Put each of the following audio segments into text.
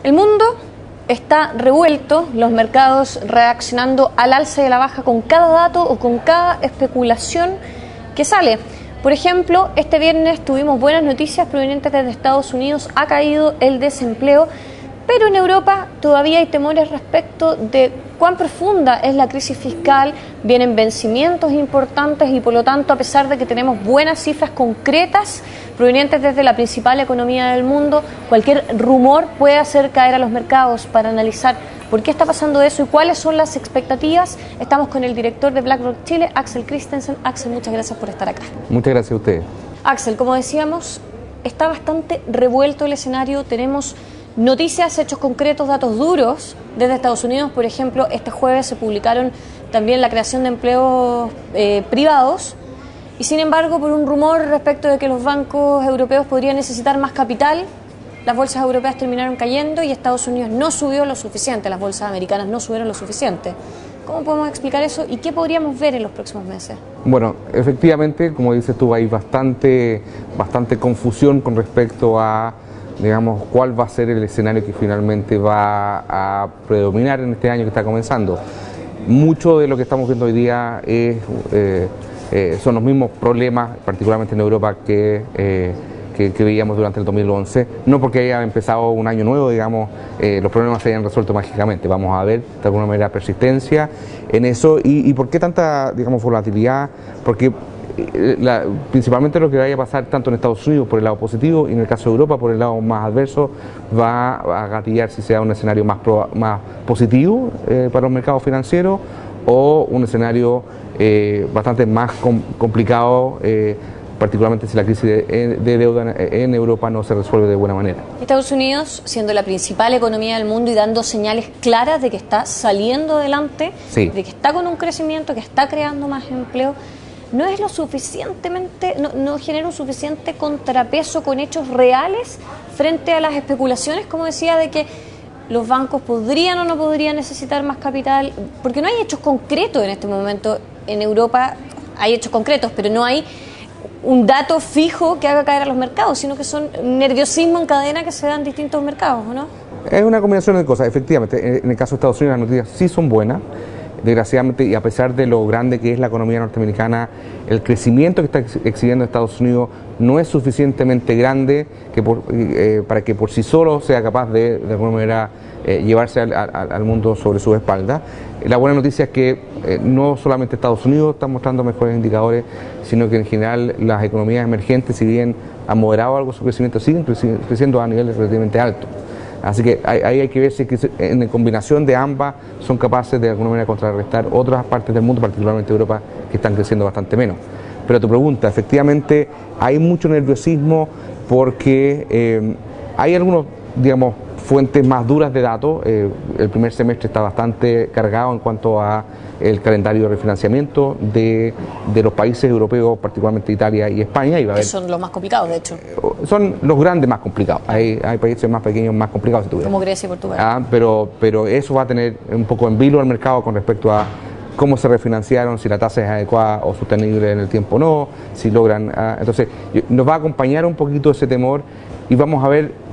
El mundo está revuelto, los mercados reaccionando al alza y a la baja con cada dato o con cada especulación que sale. Por ejemplo, este viernes tuvimos buenas noticias provenientes desde Estados Unidos, ha caído el desempleo, pero en Europa todavía hay temores respecto de cuán profunda es la crisis fiscal, vienen vencimientos importantes y por lo tanto, a pesar de que tenemos buenas cifras concretas provenientes desde la principal economía del mundo, cualquier rumor puede hacer caer a los mercados. Para analizar por qué está pasando eso y cuáles son las expectativas, estamos con el director de BlackRock Chile, Axel Christensen. Axel, muchas gracias por estar acá. Muchas gracias a ustedes. Axel, como decíamos, está bastante revuelto el escenario, tenemos noticias, hechos concretos, datos duros desde Estados Unidos. Por ejemplo, este jueves se publicaron también la creación de empleos privados y sin embargo, por un rumor respecto de que los bancos europeos podrían necesitar más capital, las bolsas europeas terminaron cayendo y Estados Unidos no subió lo suficiente, las bolsas americanas no subieron lo suficiente. ¿Cómo podemos explicar eso y qué podríamos ver en los próximos meses? Bueno, efectivamente, como dices tú, hay bastante confusión con respecto a, digamos, cuál va a ser el escenario que finalmente va a predominar en este año que está comenzando. Mucho de lo que estamos viendo hoy día son los mismos problemas, particularmente en Europa, que veíamos durante el 2011. No porque haya empezado un año nuevo, digamos, los problemas se hayan resuelto mágicamente. Vamos a ver, de alguna manera, persistencia en eso. ¿Y por qué tanta, digamos, volatilidad? Porque principalmente lo que vaya a pasar tanto en Estados Unidos por el lado positivo y en el caso de Europa por el lado más adverso va a gatillar si sea un escenario más positivo para los mercados financieros o un escenario bastante más complicado, particularmente si la crisis de deuda en Europa no se resuelve de buena manera. Estados Unidos, siendo la principal economía del mundo y dando señales claras de que está saliendo adelante, sí, de que está con un crecimiento, que está creando más empleo, no es lo suficientemente, no genera un suficiente contrapeso con hechos reales frente a las especulaciones, como decía, de que los bancos podrían o no podrían necesitar más capital, porque no hay hechos concretos en este momento. En Europa hay hechos concretos, pero no hay un dato fijo que haga caer a los mercados, sino que son nerviosismo en cadena que se dan en distintos mercados, ¿o no? Es una combinación de cosas, efectivamente. En el caso de Estados Unidos las noticias sí son buenas. Desgraciadamente, y a pesar de lo grande que es la economía norteamericana, el crecimiento que está exhibiendo Estados Unidos no es suficientemente grande para que por sí solo sea capaz de alguna manera llevarse al mundo sobre sus espaldas. La buena noticia es que no solamente Estados Unidos está mostrando mejores indicadores, sino que en general las economías emergentes, si bien han moderado algo su crecimiento, siguen creciendo a niveles relativamente altos. Así que ahí hay que ver si en combinación de ambas son capaces de alguna manera contrarrestar otras partes del mundo, particularmente Europa, que están creciendo bastante menos. Pero tu pregunta, efectivamente hay mucho nerviosismo porque hay algunos, digamos, fuentes más duras de datos. El primer semestre está bastante cargado en cuanto a el calendario de refinanciamiento de los países europeos, particularmente Italia y España. Que son los más complicados, de hecho. Son los grandes más complicados. Hay países más pequeños más complicados, si tuviera. Como Grecia y Portugal. Pero eso va a tener un poco en vilo al mercado con respecto a cómo se refinanciaron, si la tasa es adecuada o sostenible en el tiempo o no, si logran. Entonces, nos va a acompañar un poquito ese temor y vamos a ver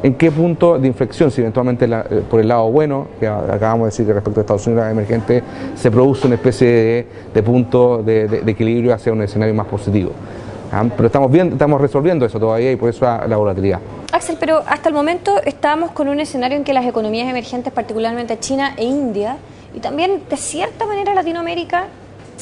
en qué punto de inflexión, si eventualmente por el lado bueno, que acabamos de decir que respecto a Estados Unidos emergente, se produce una especie de punto de equilibrio hacia un escenario más positivo. Pero estamos resolviendo eso todavía y por eso la volatilidad. Axel, pero hasta el momento estamos con un escenario en que las economías emergentes, particularmente China e India, y también de cierta manera Latinoamérica,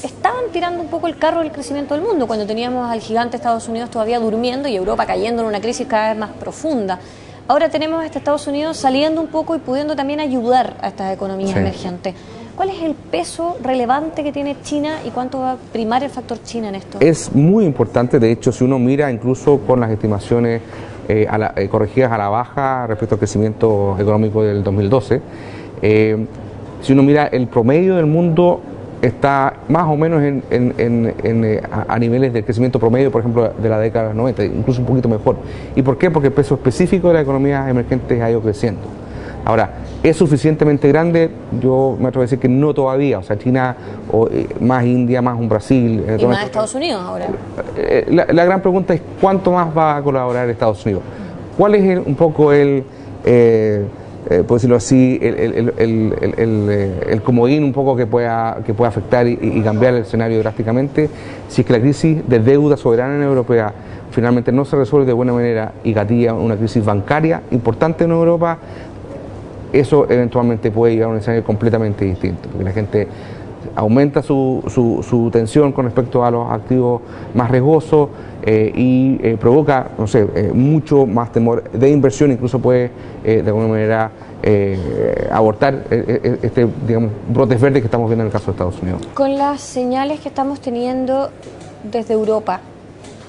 estaban tirando un poco el carro del crecimiento del mundo, cuando teníamos al gigante Estados Unidos todavía durmiendo y Europa cayendo en una crisis cada vez más profunda. Ahora tenemos a Estados Unidos saliendo un poco y pudiendo también ayudar a estas economías emergentes. ¿Cuál es el peso relevante que tiene China y cuánto va a primar el factor China en esto? Es muy importante, de hecho, si uno mira incluso con las estimaciones corregidas a la baja respecto al crecimiento económico del 2012, si uno mira el promedio del mundo está más o menos a niveles de crecimiento promedio, por ejemplo, de la década de los 90, incluso un poquito mejor. ¿Y por qué? Porque el peso específico de las economías emergentes ha ido creciendo. Ahora, ¿es suficientemente grande? Yo me atrevo a decir que no todavía. O sea, China, más India, más un Brasil. Y más Estados Unidos ahora. La gran pregunta es ¿cuánto más va a colaborar Estados Unidos? ¿Cuál es un poco por decirlo así, el comodín un poco que pueda afectar y cambiar el escenario drásticamente, si es que la crisis de deuda soberana en europea finalmente no se resuelve de buena manera y gatilla una crisis bancaria importante en Europa, eso eventualmente puede llegar a un escenario completamente distinto, porque la gente aumenta su tensión con respecto a los activos más riesgosos y provoca, no sé, mucho más temor de inversión, incluso puede de alguna manera abortar este, digamos, brotes verdes que estamos viendo en el caso de Estados Unidos. Con las señales que estamos teniendo desde Europa,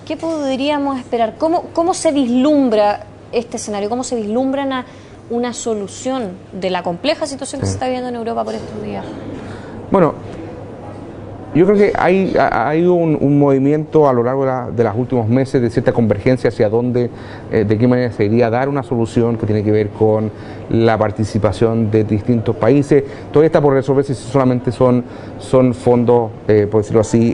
¿qué podríamos esperar? ¿Cómo se vislumbra este escenario? ¿Cómo se vislumbra una solución de la compleja situación que se está viviendo en Europa por estos días? Bueno, yo creo que hay un movimiento a lo largo de los últimos meses de cierta convergencia hacia dónde, de qué manera se iría a dar una solución que tiene que ver con la participación de distintos países. Todavía está por resolverse si solamente son fondos, por decirlo así,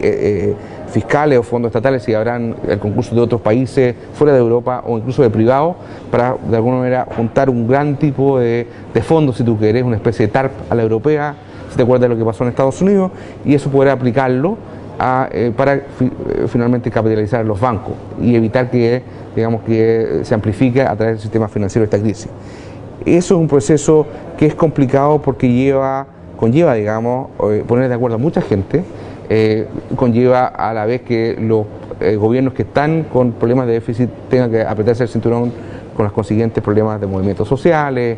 fiscales o fondos estatales, si habrán el concurso de otros países fuera de Europa o incluso de privados, para de alguna manera juntar un gran tipo de fondos, si tú quieres, una especie de TARP a la europea, si te acuerdas de lo que pasó en Estados Unidos, y eso poder aplicarlo para finalmente capitalizar los bancos y evitar que, digamos, que se amplifique a través del sistema financiero esta crisis. Eso es un proceso que es complicado porque conlleva, digamos, poner de acuerdo a mucha gente, conlleva a la vez que los gobiernos que están con problemas de déficit tengan que apretarse el cinturón con los consiguientes problemas de movimientos sociales,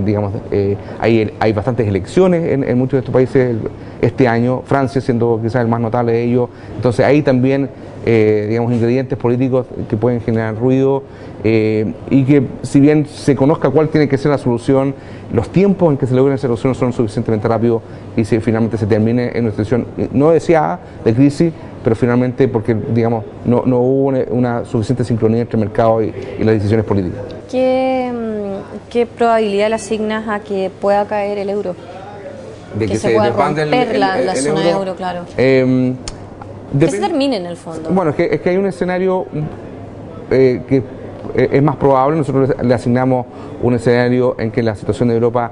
digamos, hay bastantes elecciones en muchos de estos países este año, Francia siendo quizás el más notable de ellos, entonces hay también, digamos, ingredientes políticos que pueden generar ruido y que si bien se conozca cuál tiene que ser la solución, los tiempos en que se logre esa solución son suficientemente rápidos y finalmente se termine en una situación no deseada de crisis, pero finalmente porque, digamos, no hubo una suficiente sincronía entre el mercado y las decisiones políticas. ¿Qué probabilidad le asignas a que pueda caer el euro? De que se pueda desbande romper la zona euro, claro. Que se termine en el fondo. Bueno, es que hay un escenario que es más probable. Nosotros le asignamos un escenario en que la situación de Europa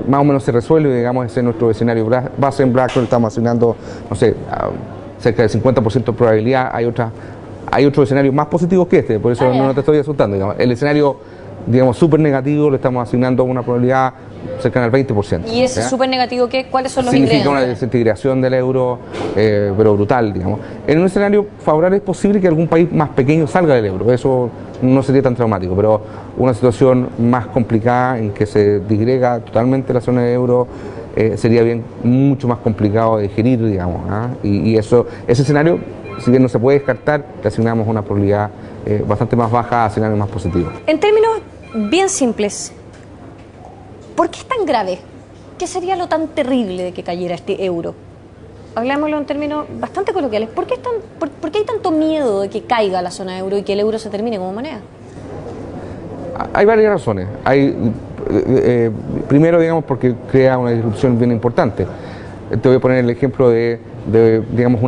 más o menos se resuelve, digamos, ese es nuestro escenario base en BlackRock, estamos asignando, no sé, cerca del 50% de probabilidad. Hay otros escenarios más positivos que este, por eso no te estoy asustando, digamos. El escenario, digamos, súper negativo le estamos asignando una probabilidad cercana al 20%. ¿Y ese súper negativo cuáles son los ingredientes? Significa una desintegración del euro, pero brutal, digamos. En un escenario favorable es posible que algún país más pequeño salga del euro, eso no sería tan traumático, pero una situación más complicada en que se disgrega totalmente la zona de euro sería mucho más complicado de digerir, digamos, y ese escenario, si bien no se puede descartar, le asignamos una probabilidad bastante más baja a escenarios más positivos. En términos bien simples, ¿por qué es tan grave? ¿Qué sería lo tan terrible de que cayera este euro? Hablámoslo en términos bastante coloquiales. ¿Por qué hay tanto miedo de que caiga la zona euro y que el euro se termine como moneda? Hay varias razones. Primero, digamos, porque crea una disrupción bien importante. Te voy a poner el ejemplo de digamos,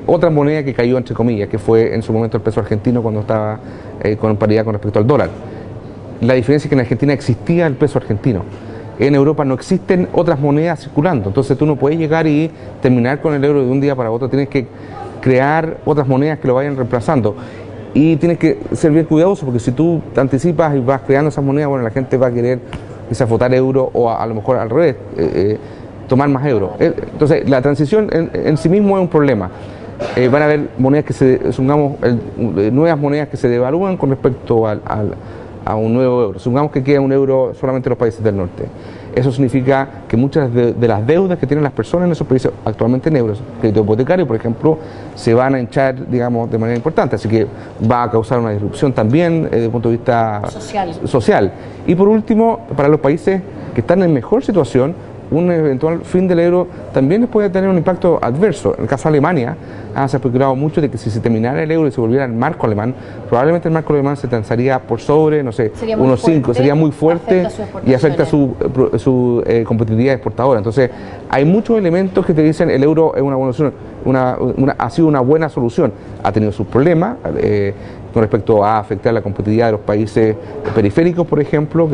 otra moneda que cayó, entre comillas, que fue en su momento el peso argentino cuando estaba con paridad con respecto al dólar. La diferencia es que en Argentina existía el peso argentino. En Europa no existen otras monedas circulando, entonces tú no puedes llegar y terminar con el euro de un día para otro, tienes que crear otras monedas que lo vayan reemplazando. Y tienes que ser bien cuidadoso, porque si tú te anticipas y vas creando esas monedas, bueno, la gente va a querer quizás votar euro o a lo mejor al revés, tomar más euro. Entonces, la transición en sí mismo es un problema. Van a haber monedas nuevas monedas que se devalúan con respecto a un nuevo euro. Supongamos que queda un euro solamente en los países del norte. Eso significa que muchas de las deudas que tienen las personas en esos países actualmente en euros, crédito hipotecario, por ejemplo, se van a hinchar, digamos, de manera importante. Así que va a causar una disrupción también desde el punto de vista social. Y por último, para los países que están en mejor situación, un eventual fin del euro también puede tener un impacto adverso. En el caso de Alemania, se ha especulado mucho de que si se terminara el euro y se volviera el marco alemán, probablemente el marco alemán se transaría por sobre, no sé, unos 5, sería muy fuerte y afecta su competitividad exportadora. Entonces, hay muchos elementos que te dicen el euro es una buena solución, ha sido una buena solución, ha tenido sus problemas, con respecto a afectar la competitividad de los países periféricos, por ejemplo,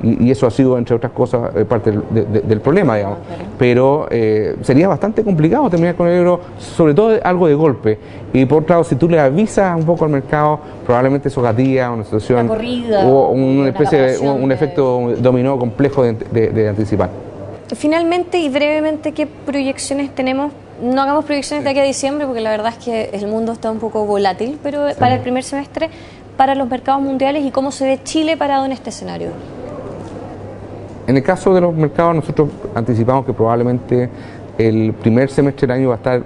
y eso ha sido, entre otras cosas, parte del problema, digamos. Pero sería bastante complicado terminar con el euro, sobre todo algo de golpe. Y por otro lado, si tú le avisas un poco al mercado, probablemente eso gatilla una situación o una especie de un efecto dominó complejo de anticipar. Finalmente y brevemente, ¿qué proyecciones tenemos? No hagamos proyecciones de aquí a diciembre porque la verdad es que el mundo está un poco volátil, pero sí, para el primer semestre, para los mercados mundiales, y cómo se ve Chile parado en este escenario. En el caso de los mercados, nosotros anticipamos que probablemente el primer semestre del año va a estar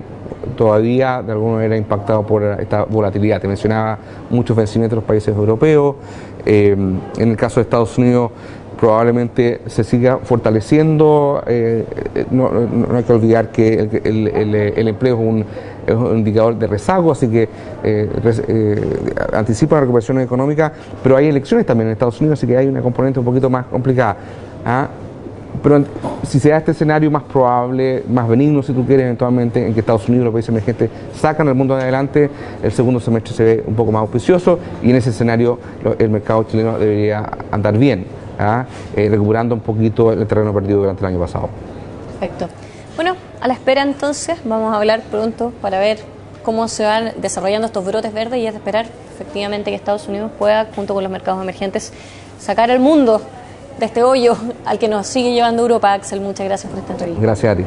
todavía de alguna manera impactado por esta volatilidad. Te mencionaba muchos vencimientos de los países europeos. En el caso de Estados Unidos, probablemente se siga fortaleciendo. No hay que olvidar que el empleo es un indicador de rezago, así que anticipa la recuperación económica, pero hay elecciones también en Estados Unidos, así que hay una componente un poquito más complicada. Pero si se da este escenario más probable, más benigno si tú quieres, eventualmente, en que Estados Unidos y los países emergentes sacan al mundo adelante, el segundo semestre se ve un poco más auspicioso y en ese escenario el mercado chileno debería andar bien, recuperando un poquito el terreno perdido durante el año pasado. Perfecto. Bueno, a la espera entonces, vamos a hablar pronto para ver cómo se van desarrollando estos brotes verdes y es de esperar efectivamente que Estados Unidos pueda, junto con los mercados emergentes, sacar al mundo de este hoyo al que nos sigue llevando Europa. Axel, muchas gracias por esta entrevista. Gracias a ti.